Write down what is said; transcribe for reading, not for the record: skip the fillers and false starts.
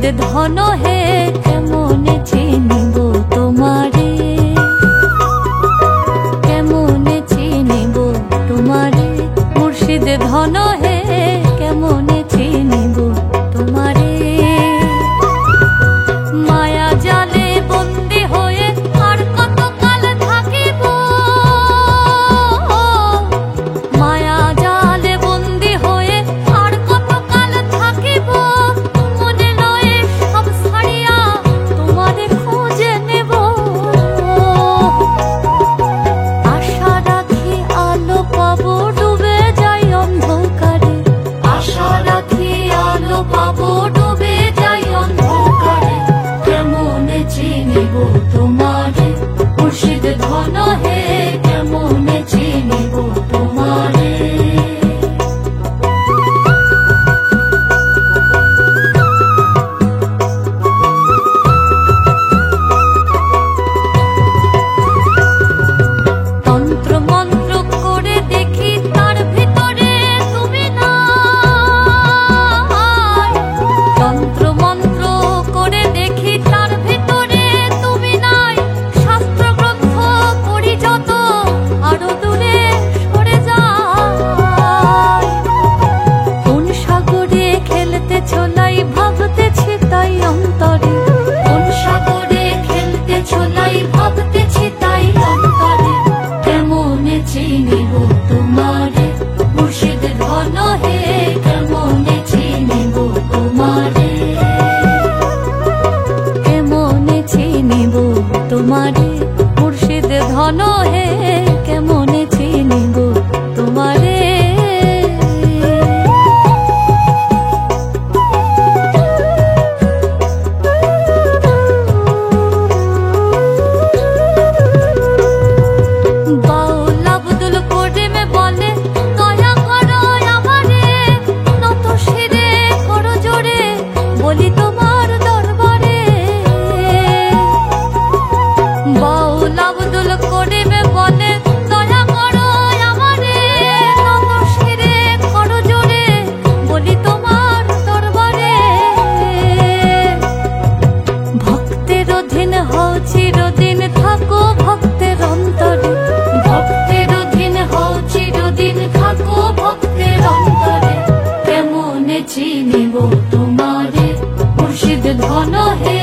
ধন হে কেমনে চিনিব তোমারে, কেমনে চিনিব তোমারে, মুর্শিদ ধন হে কেমনে চিনিব তোমারে। মায়া জালে বন্দী হয়ে আর কত কাল থাকিব, মায়া জালে বন্দী হয়ে আর কত কাল থাকিব, মনে লয়ে সব ছাড়িয়া তোমারে খুঁজে নেব। আশা রাখি আলো পাবো ডুবে যাই অন্ধকারে, আশা রাখি আলো পাবো ডুবে যাই অন্ধকারে, কেমনে চিনিব তোমারে, মুর্শিদ ধন হে কেমনে চিনিব তোমারে। তন্ত্র মন্ত্র করে দেখি তার ভিতরে তুমি নাই, তন্ত্র মন্ত্র করে দেখি তার ভিতরে তুমি নাই, শাস্ত্র গ্রন্থ পড়ি যত আরো দূরে সরে যায়। কোন সাগরে খেলতেছ লাই ভাবতেছি তাই অন্তরে, কোন সাগরে খেলতেছ লাই ভাবতেছি তাই অন্তরে, কেমনে চিনিব তোমারে, মুর্শিদ ধন হে কেমনে চিনিব তোমারে, কেমনে চিনিব তোমারে, মুর্শিদ ধন হে কেমনে চিনিব তোমারে। বাউল আব্দুল করিম বলে দয়া করো আমারে, নত শিরে করো জোরে বলি তোমার দরবারে। বাউল আব্দুল করিম বলে দয়া করো আমারে, নত শিরে করো জোরে বলি তোমার দরবারে। ভক্তের অধীন হও চিরদিন থাকো ভক্তের অন্তরে, ভক্তের অধীন হও চিরদিন থাকো ভক্তের অন্তরে, কেমনে চিনিব তোমারে, মুর্শিদ ধন হে